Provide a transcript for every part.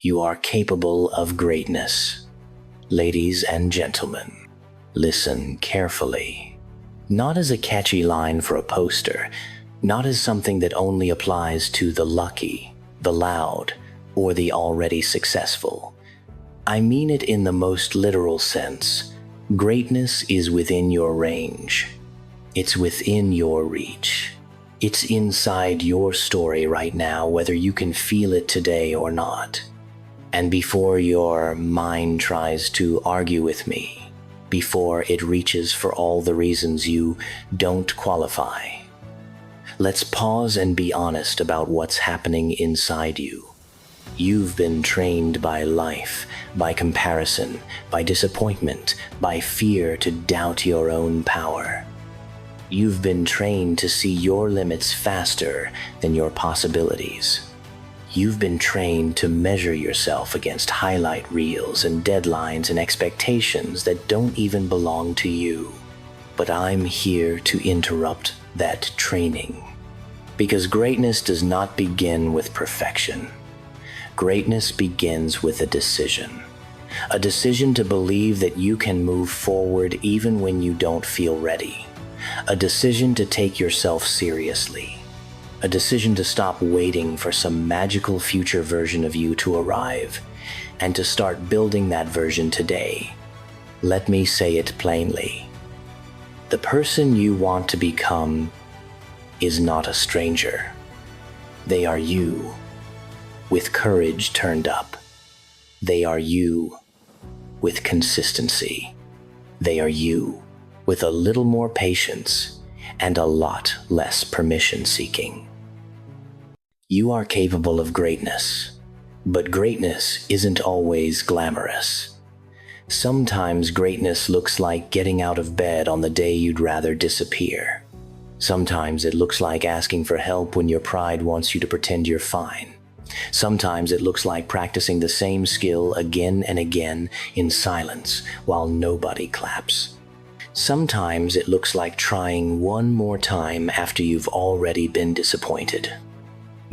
You are capable of greatness. Ladies and gentlemen, listen carefully. Not as a catchy line for a poster, not as something that only applies to the lucky, the loud, or the already successful. I mean it in the most literal sense. Greatness is within your range. It's within your reach. It's inside your story right now, whether you can feel it today or not. And before your mind tries to argue with me, before it reaches for all the reasons you don't qualify, let's pause and be honest about what's happening inside you. You've been trained by life, by comparison, by disappointment, by fear to doubt your own power. You've been trained to see your limits faster than your possibilities. You've been trained to measure yourself against highlight reels and deadlines and expectations that don't even belong to you. But I'm here to interrupt that training. Because greatness does not begin with perfection. Greatness begins with a decision. A decision to believe that you can move forward even when you don't feel ready. A decision to take yourself seriously. A decision to stop waiting for some magical future version of you to arrive and to start building that version today. Let me say it plainly. The person you want to become is not a stranger. They are you, with courage turned up. They are you, with consistency. They are you, with a little more patience and a lot less permission-seeking. You are capable of greatness, but greatness isn't always glamorous. Sometimes greatness looks like getting out of bed on the day you'd rather disappear. Sometimes it looks like asking for help when your pride wants you to pretend you're fine. Sometimes it looks like practicing the same skill again and again in silence while nobody claps. Sometimes it looks like trying one more time after you've already been disappointed.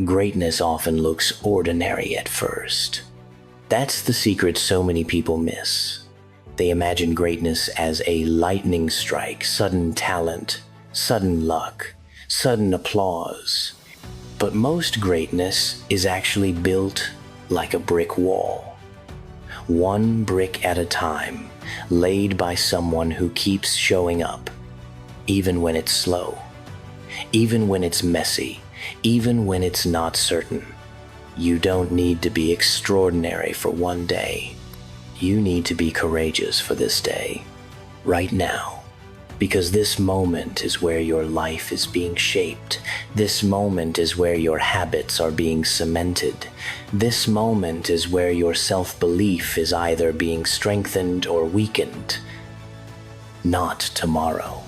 Greatness often looks ordinary at first. That's the secret so many people miss. They imagine greatness as a lightning strike, sudden talent, sudden luck, sudden applause. But most greatness is actually built like a brick wall. One brick at a time, laid by someone who keeps showing up, even when it's slow, even when it's messy, even when it's not certain. You don't need to be extraordinary for one day. You need to be courageous for this day, right now. Because this moment is where your life is being shaped. This moment is where your habits are being cemented. This moment is where your self-belief is either being strengthened or weakened. Not tomorrow.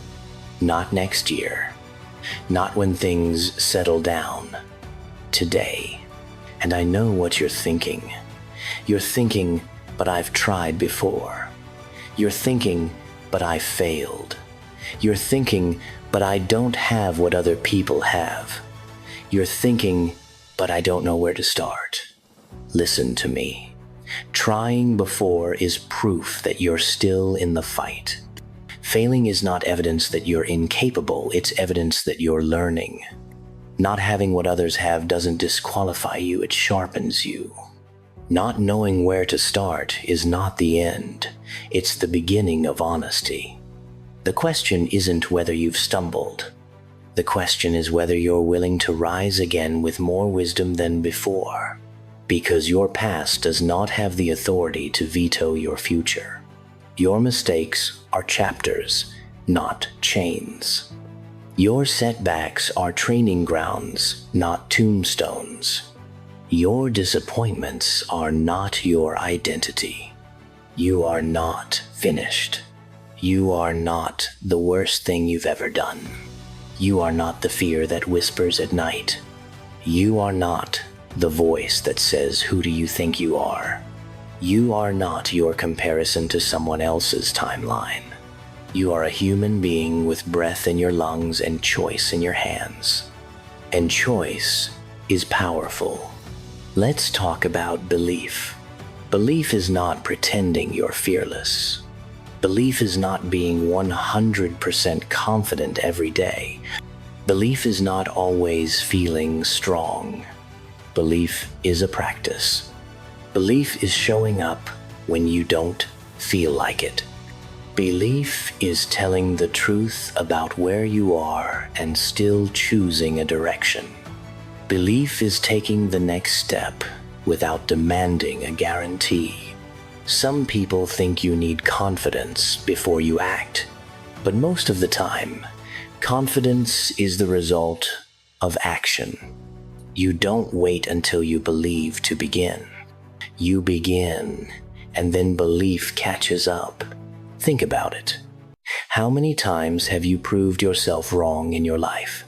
Not next year. Not when things settle down. Today. And I know what you're thinking. You're thinking, but I've tried before. You're thinking, but I failed. You're thinking, but I don't have what other people have. You're thinking, but I don't know where to start. Listen to me. Trying before is proof that you're still in the fight. Failing is not evidence that you're incapable, it's evidence that you're learning. Not having what others have doesn't disqualify you, it sharpens you. Not knowing where to start is not the end, it's the beginning of honesty. The question isn't whether you've stumbled. The question is whether you're willing to rise again with more wisdom than before. Because your past does not have the authority to veto your future. Your mistakes are chapters, not chains. Your setbacks are training grounds, not tombstones. Your disappointments are not your identity. You are not finished. You are not the worst thing you've ever done. You are not the fear that whispers at night. You are not the voice that says, "Who do you think you are?" You are not your comparison to someone else's timeline. You are a human being with breath in your lungs and choice in your hands. And choice is powerful. Let's talk about belief. Belief is not pretending you're fearless. Belief is not being 100% confident every day. Belief is not always feeling strong. Belief is a practice. Belief is showing up when you don't feel like it. Belief is telling the truth about where you are and still choosing a direction. Belief is taking the next step without demanding a guarantee. Some people think you need confidence before you act, but most of the time, confidence is the result of action. You don't wait until you believe to begin. You begin, and then belief catches up. Think about it. How many times have you proved yourself wrong in your life?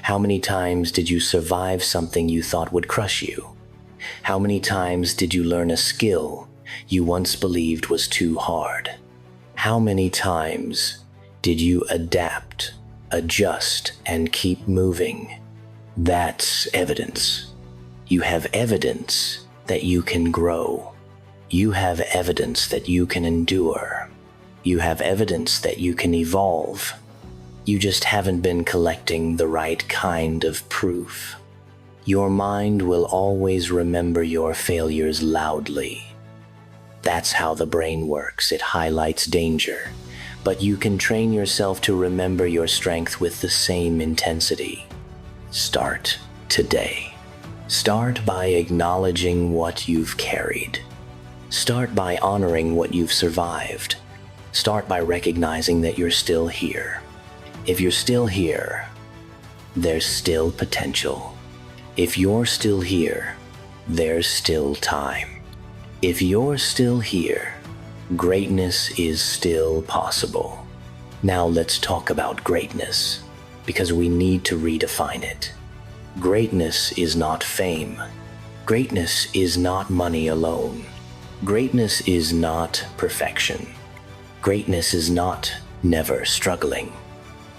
How many times did you survive something you thought would crush you? How many times did you learn a skill you once believed was too hard? How many times did you adapt, adjust, and keep moving? That's evidence. You have evidence that you can grow. You have evidence that you can endure. You have evidence that you can evolve. You just haven't been collecting the right kind of proof. Your mind will always remember your failures loudly. That's how the brain works. It highlights danger. But you can train yourself to remember your strength with the same intensity. Start today. Start by acknowledging what you've carried. Start by honoring what you've survived. Start by recognizing that you're still here. If you're still here, there's still potential. If you're still here, there's still time. If you're still here, greatness is still possible. Now let's talk about greatness, because we need to redefine it. Greatness is not fame. Greatness is not money alone. Greatness is not perfection. Greatness is not never struggling.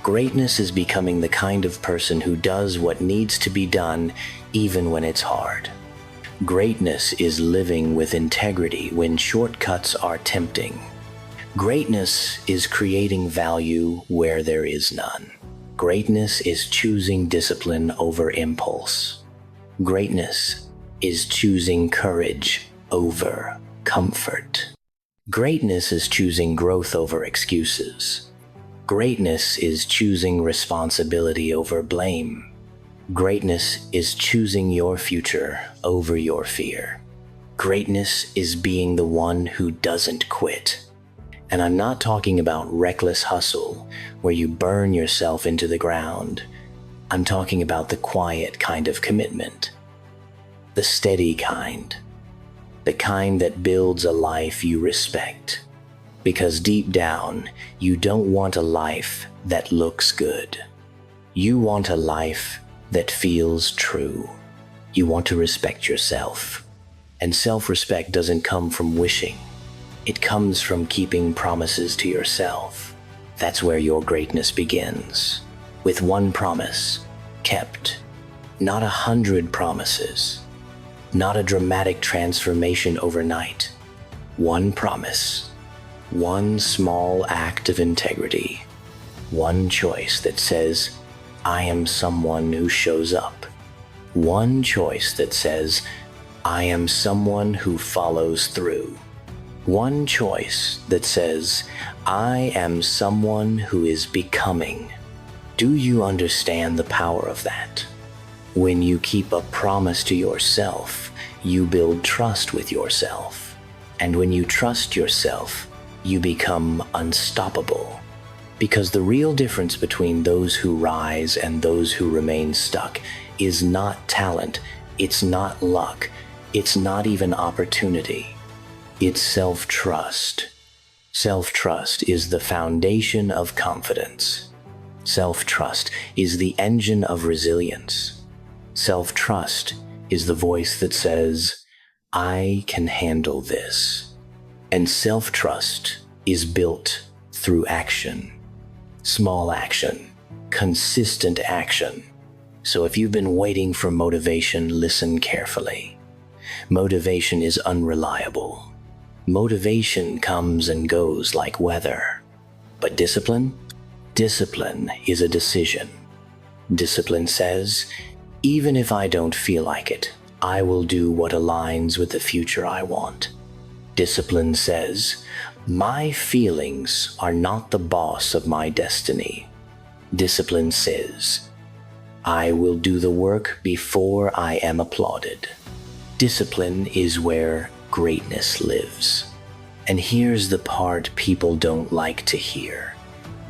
Greatness is becoming the kind of person who does what needs to be done even when it's hard. Greatness is living with integrity when shortcuts are tempting. Greatness is creating value where there is none. Greatness is choosing discipline over impulse. Greatness is choosing courage over comfort. Greatness is choosing growth over excuses. Greatness is choosing responsibility over blame. Greatness is choosing your future over your fear. Greatness is being the one who doesn't quit. And I'm not talking about reckless hustle, where you burn yourself into the ground. I'm talking about the quiet kind of commitment. The steady kind. The kind that builds a life you respect. Because deep down, you don't want a life that looks good. You want a life that feels true. You want to respect yourself. And self-respect doesn't come from wishing. It comes from keeping promises to yourself. That's where your greatness begins. With one promise, kept. Not 100 promises. Not a dramatic transformation overnight. One promise. One small act of integrity. One choice that says, I am someone who shows up. One choice that says, I am someone who follows through. One choice that says, I am someone who is becoming. Do you understand the power of that? When you keep a promise to yourself, you build trust with yourself. And when you trust yourself, you become unstoppable. Because the real difference between those who rise and those who remain stuck is not talent, it's not luck, it's not even opportunity. It's self-trust. Self-trust is the foundation of confidence. Self-trust is the engine of resilience. Self-trust is the voice that says, I can handle this. And self-trust is built through action. Small action, consistent action. So if you've been waiting for motivation, listen carefully. Motivation is unreliable. Motivation comes and goes like weather. But discipline? Discipline is a decision. Discipline says, even if I don't feel like it, I will do what aligns with the future I want. Discipline says, my feelings are not the boss of my destiny. Discipline says, I will do the work before I am applauded. Discipline is where greatness lives. And here's the part people don't like to hear.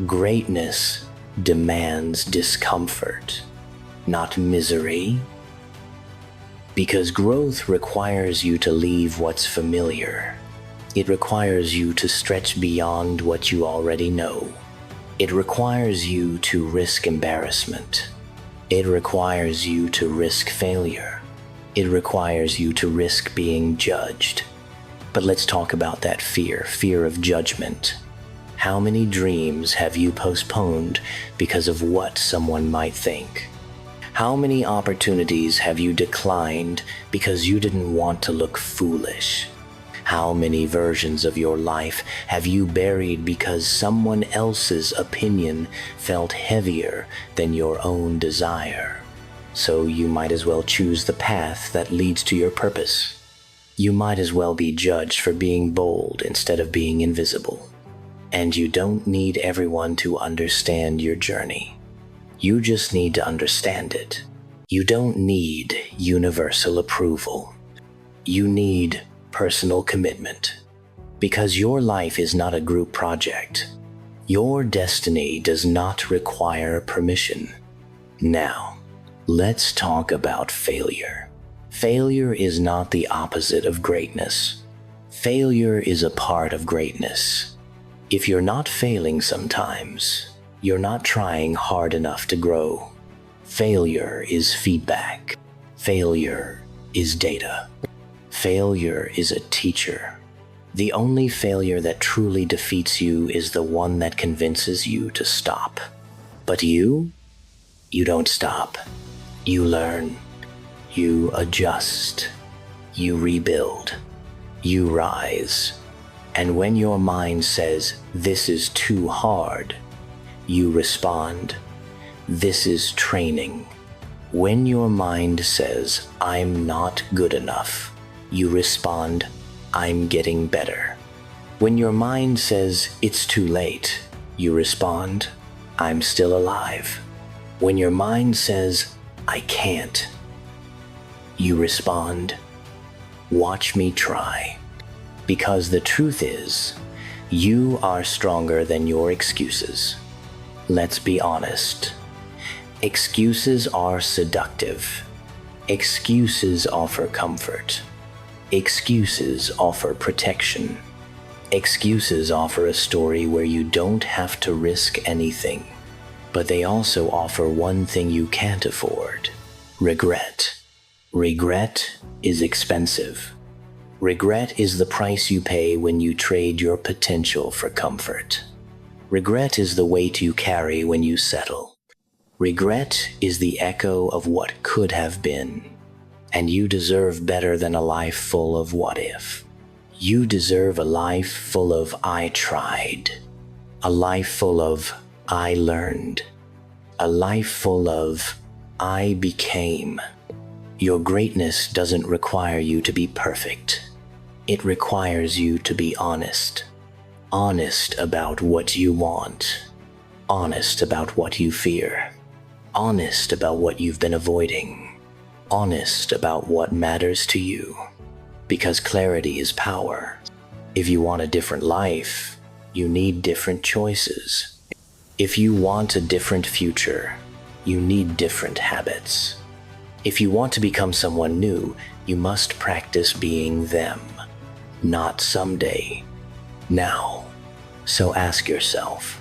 Greatness demands discomfort, not misery. Because growth requires you to leave what's familiar. It requires you to stretch beyond what you already know. It requires you to risk embarrassment. It requires you to risk failure. It requires you to risk being judged. But let's talk about that fear of judgment. How many dreams have you postponed because of what someone might think? How many opportunities have you declined because you didn't want to look foolish? How many versions of your life have you buried because someone else's opinion felt heavier than your own desire? So you might as well choose the path that leads to your purpose. You might as well be judged for being bold instead of being invisible. And you don't need everyone to understand your journey. You just need to understand it. You don't need universal approval. You need personal commitment. Because your life is not a group project. Your destiny does not require permission. Now, let's talk about failure. Failure is not the opposite of greatness. Failure is a part of greatness. If you're not failing sometimes, you're not trying hard enough to grow. Failure is feedback. Failure is data. Failure is a teacher. The only failure that truly defeats you is the one that convinces you to stop. But you don't stop. You learn. You adjust. You rebuild. You rise. And when your mind says, this is too hard, you respond, this is training. When your mind says, I'm not good enough, you respond, I'm getting better. When your mind says, it's too late, you respond, I'm still alive. When your mind says, I can't, you respond, watch me try. Because the truth is, you are stronger than your excuses. Let's be honest. Excuses are seductive. Excuses offer comfort. Excuses offer protection. Excuses offer a story where you don't have to risk anything. But they also offer one thing you can't afford: regret. Regret is expensive. Regret is the price you pay when you trade your potential for comfort. Regret is the weight you carry when you settle. Regret is the echo of what could have been. And you deserve better than a life full of what if. You deserve a life full of I tried. A life full of I learned. A life full of I became. Your greatness doesn't require you to be perfect. It requires you to be honest. Honest about what you want. Honest about what you fear. Honest about what you've been avoiding. Honest about what matters to you. Because clarity is power. If you want a different life, you need different choices. If you want a different future, you need different habits. If you want to become someone new, you must practice being them. Not someday, now. So ask yourself,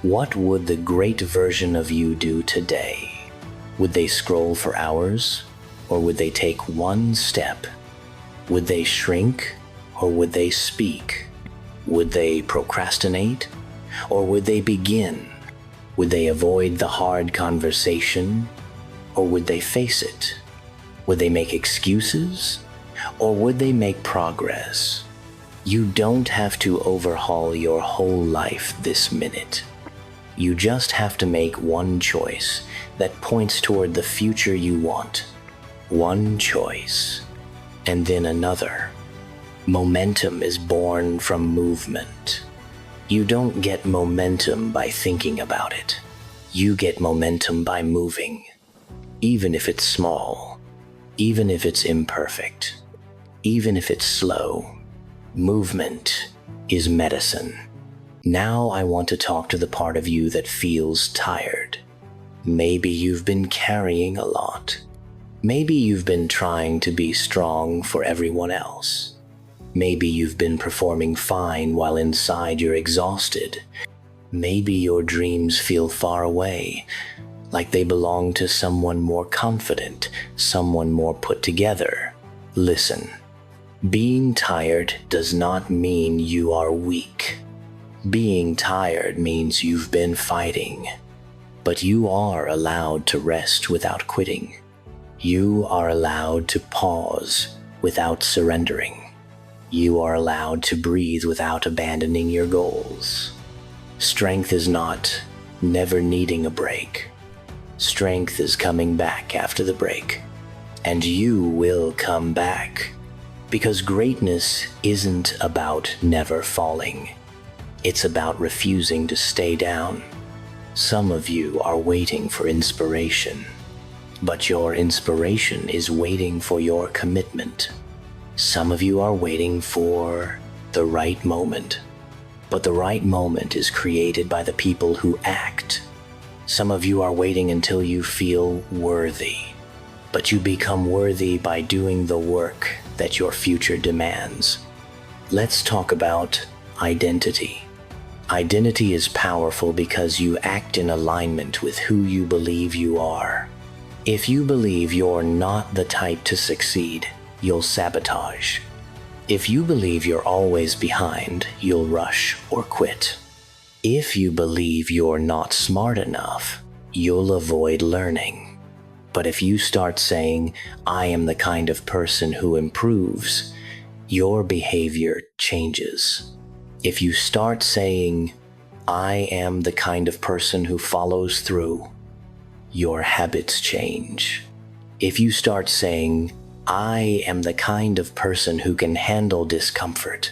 what would the great version of you do today? Would they scroll for hours, or would they take one step? Would they shrink, or would they speak? Would they procrastinate, or would they begin? Would they avoid the hard conversation, or would they face it? Would they make excuses, Or would they make progress? You don't have to overhaul your whole life this minute. You just have to make one choice that points toward the future you want. One choice, and then another. Momentum is born from movement. You don't get momentum by thinking about it. You get momentum by moving, even if it's small, even if it's imperfect, even if it's slow. Movement is medicine. Now I want to talk to the part of you that feels tired. Maybe you've been carrying a lot. Maybe you've been trying to be strong for everyone else. Maybe you've been performing fine while inside you're exhausted. Maybe your dreams feel far away, like they belong to someone more confident, someone more put together. Listen, being tired does not mean you are weak. Being tired means you've been fighting, but you are allowed to rest without quitting. You are allowed to pause without surrendering. You are allowed to breathe without abandoning your goals. Strength is not never needing a break. Strength is coming back after the break. And you will come back. Because greatness isn't about never falling. It's about refusing to stay down. Some of you are waiting for inspiration, but your inspiration is waiting for your commitment. Some of you are waiting for the right moment, but the right moment is created by the people who act. Some of you are waiting until you feel worthy, but you become worthy by doing the work that your future demands. Let's talk about identity. Identity is powerful because you act in alignment with who you believe you are. If you believe you're not the type to succeed, you'll sabotage. If you believe you're always behind, you'll rush or quit. If you believe you're not smart enough, you'll avoid learning. But if you start saying, "I am the kind of person who improves," your behavior changes. If you start saying, "I am the kind of person who follows through," your habits change. If you start saying, "I am the kind of person who can handle discomfort,"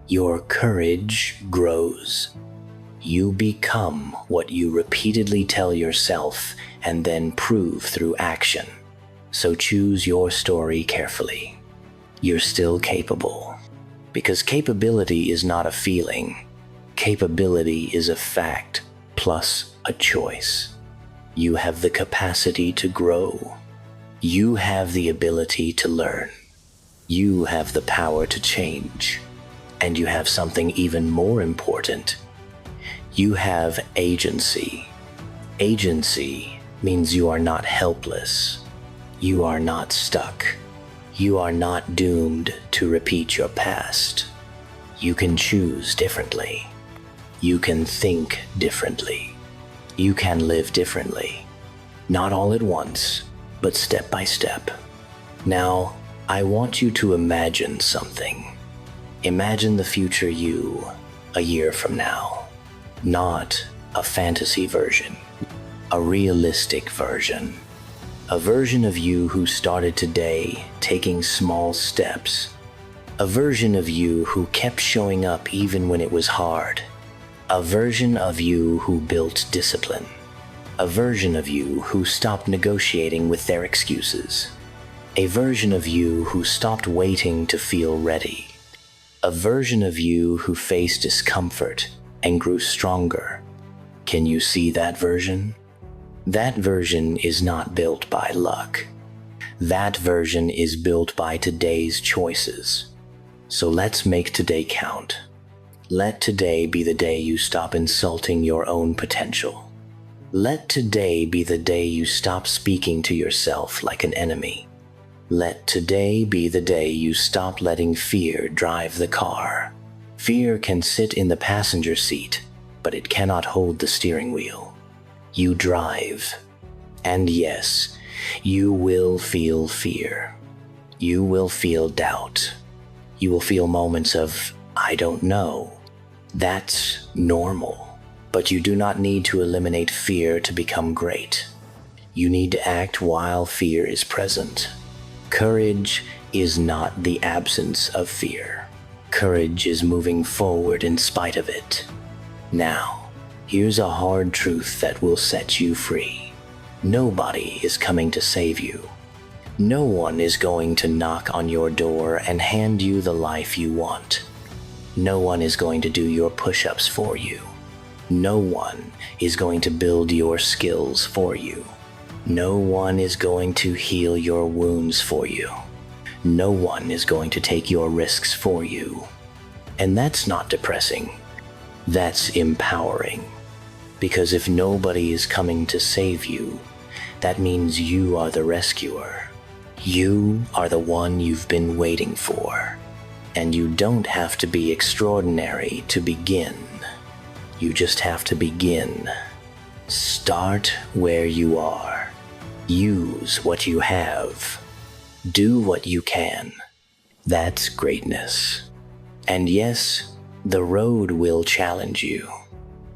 your courage grows. You become what you repeatedly tell yourself and then prove through action. So choose your story carefully. You're still capable. Because capability is not a feeling. Capability is a fact plus a choice. You have the capacity to grow. You have the ability to learn. You have the power to change. And you have something even more important. You have agency. Agency means you are not helpless. You are not stuck. You are not doomed to repeat your past. You can choose differently. You can think differently. You can live differently. Not all at once, but step by step. Now, I want you to imagine something. Imagine the future you, a year from now. Not a fantasy version, a realistic version. A version of you who started today taking small steps. A version of you who kept showing up even when it was hard. A version of you who built discipline. A version of you who stopped negotiating with their excuses. A version of you who stopped waiting to feel ready. A version of you who faced discomfort and grew stronger. Can you see that version? That version is not built by luck. That version is built by today's choices. So let's make today count. Let today be the day you stop insulting your own potential. Let today be the day you stop speaking to yourself like an enemy. Let today be the day you stop letting fear drive the car. Fear can sit in the passenger seat, but it cannot hold the steering wheel. You drive. And yes, you will feel fear. You will feel doubt. You will feel moments of, I don't know. That's normal. But you do not need to eliminate fear to become great. You need to act while fear is present. Courage is not the absence of fear. Courage is moving forward in spite of it. Now, here's a hard truth that will set you free. Nobody is coming to save you. No one is going to knock on your door and hand you the life you want. No one is going to do your push-ups for you. No one is going to build your skills for you. No one is going to heal your wounds for you. No one is going to take your risks for you. And that's not depressing. That's empowering. Because if nobody is coming to save you, that means you are the rescuer. You are the one you've been waiting for. And you don't have to be extraordinary to begin. You just have to begin. Start where you are. Use what you have. Do what you can. That's greatness. And yes, the road will challenge you.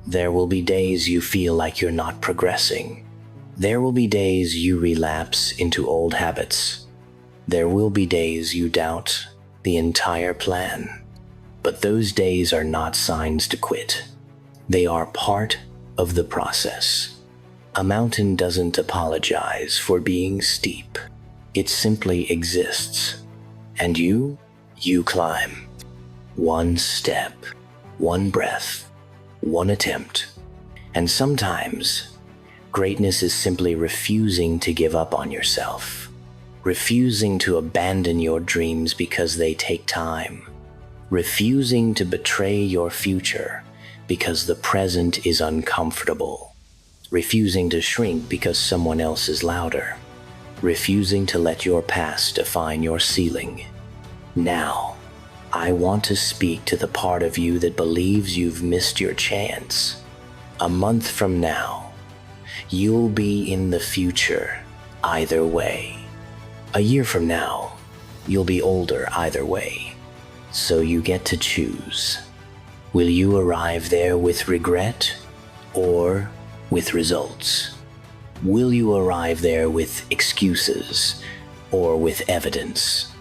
There will be days you feel like you're not progressing. There will be days you relapse into old habits. There will be days you doubt the entire plan. But those days are not signs to quit. They are part of the process. A mountain doesn't apologize for being steep. It simply exists. And you climb. One step, one breath, one attempt. And sometimes, greatness is simply refusing to give up on yourself. Refusing to abandon your dreams because they take time. Refusing to betray your future because the present is uncomfortable. Refusing to shrink because someone else is louder. Refusing to let your past define your ceiling. Now, I want to speak to the part of you that believes you've missed your chance. A month from now, you'll be in the future either way. A year from now, you'll be older either way. So you get to choose. Will you arrive there with regret or with results? Will you arrive there with excuses or with evidence?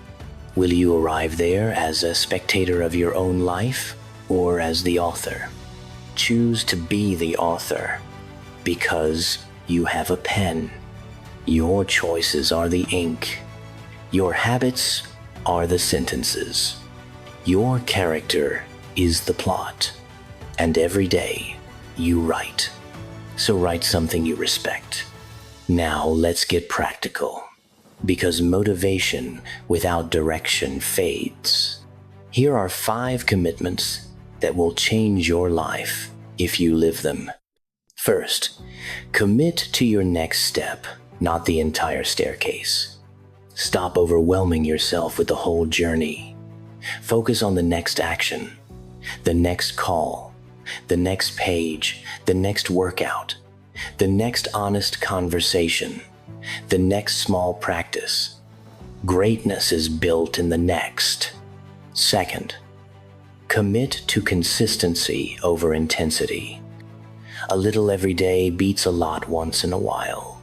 Will you arrive there as a spectator of your own life or as the author? Choose to be the author because you have a pen. Your choices are the ink. Your habits are the sentences. Your character is the plot. And every day you write. So write something you respect. Now let's get practical. Because motivation without direction fades. Here are 5 commitments that will change your life if you live them. First, commit to your next step, not the entire staircase. Stop overwhelming yourself with the whole journey. Focus on the next action, the next call, the next page, the next workout, the next honest conversation, the next small practice. Greatness is built in the next. Second, commit to consistency over intensity. A little every day beats a lot once in a while.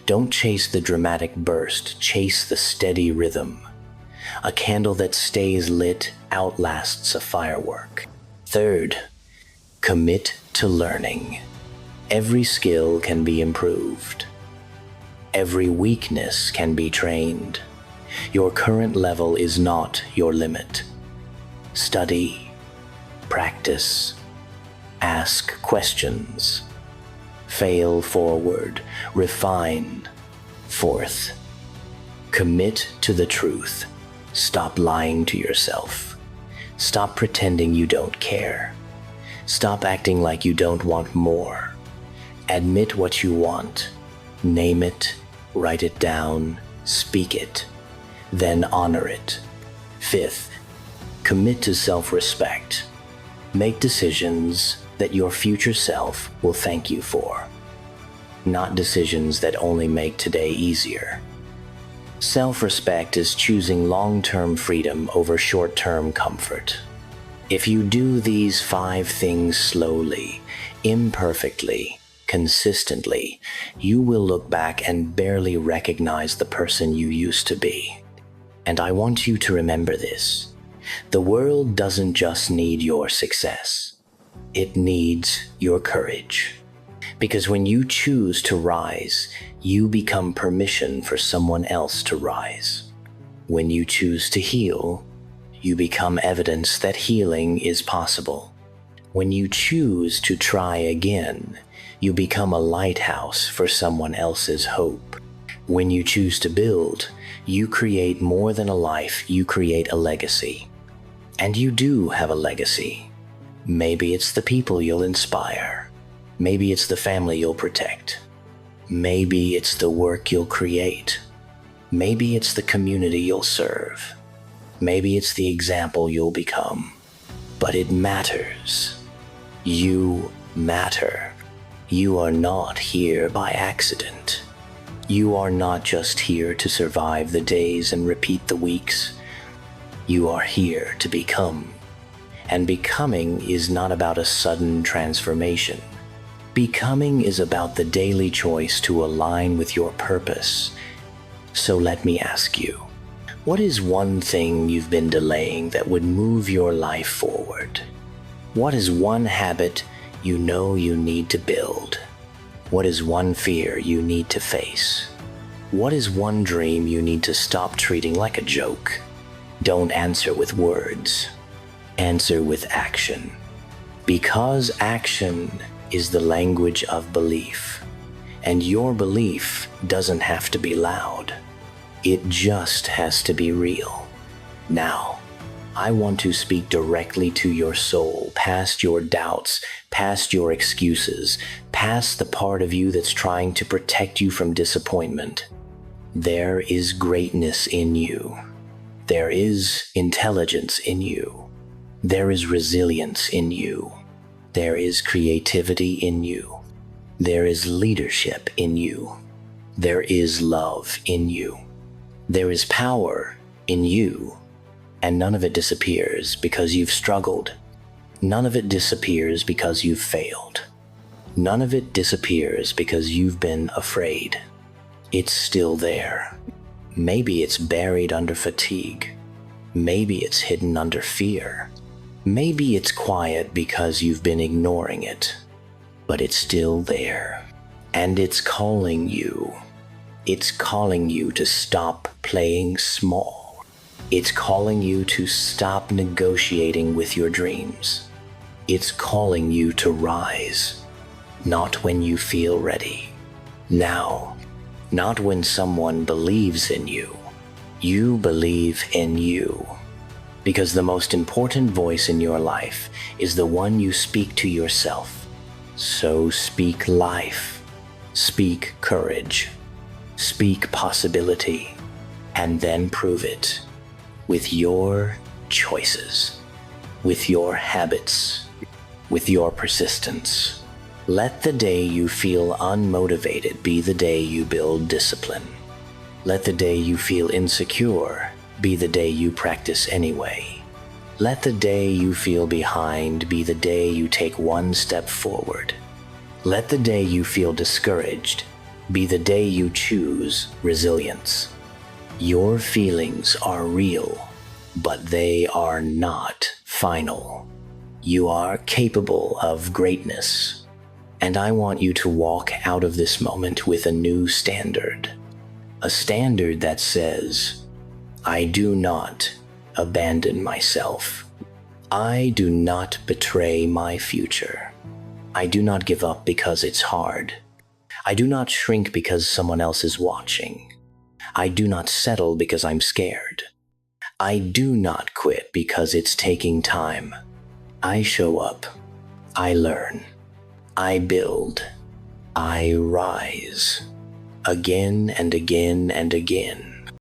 Don't chase the dramatic burst, chase the steady rhythm. A candle that stays lit outlasts a firework. Third, commit to learning. Every skill can be improved. Every weakness can be trained. Your current level is not your limit. Study, practice, ask questions, fail forward, refine. Fourth, commit to the truth. Stop lying to yourself. Stop pretending you don't care. Stop acting like you don't want more. Admit what you want. Name it, write it down, speak it, then honor it. Fifth, commit to self-respect. Make decisions that your future self will thank you for, not decisions that only make today easier. Self-respect is choosing long-term freedom over short-term comfort. If you do these 5 things slowly, imperfectly, consistently, you will look back and barely recognize the person you used to be. And I want you to remember this. The world doesn't just need your success. It needs your courage. Because when you choose to rise, you become permission for someone else to rise. When you choose to heal, you become evidence that healing is possible. When you choose to try again, you become a lighthouse for someone else's hope. When you choose to build, you create more than a life, you create a legacy. And you do have a legacy. Maybe it's the people you'll inspire. Maybe it's the family you'll protect. Maybe it's the work you'll create. Maybe it's the community you'll serve. Maybe it's the example you'll become. But it matters. You matter. You are not here by accident. You are not just here to survive the days and repeat the weeks. You are here to become. And becoming is not about a sudden transformation. Becoming is about the daily choice to align with your purpose. So let me ask you, what is one thing you've been delaying that would move your life forward? What is one habit you know you need to build? What is one fear you need to face? What is one dream you need to stop treating like a joke? Don't answer with words. Answer with action. Because action is the language of belief. And your belief doesn't have to be loud. It just has to be real. Now, I want to speak directly to your soul, past your doubts, past your excuses, past the part of you that's trying to protect you from disappointment. There is greatness in you. There is intelligence in you. There is resilience in you. There is creativity in you. There is leadership in you. There is love in you. There is power in you. And none of it disappears because you've struggled. None of it disappears because you've failed. None of it disappears because you've been afraid. It's still there. Maybe it's buried under fatigue. Maybe it's hidden under fear. Maybe it's quiet because you've been ignoring it. But it's still there. And it's calling you. It's calling you to stop playing small. It's calling you to stop negotiating with your dreams. It's calling you to rise. Not when you feel ready. Now. Not when someone believes in you. You believe in you. Because the most important voice in your life is the one you speak to yourself. So speak life. Speak courage. Speak possibility. And then prove it. With your choices. With your habits. With your persistence. Let the day you feel unmotivated be the day you build discipline. Let the day you feel insecure be the day you practice anyway. Let the day you feel behind be the day you take one step forward. Let the day you feel discouraged be the day you choose resilience. Your feelings are real, but they are not final. You are capable of greatness. And I want you to walk out of this moment with a new standard. A standard that says, I do not abandon myself. I do not betray my future. I do not give up because it's hard. I do not shrink because someone else is watching. I do not settle because I'm scared. I do not quit because it's taking time. I show up. I learn. I build. I rise. Again and again and again.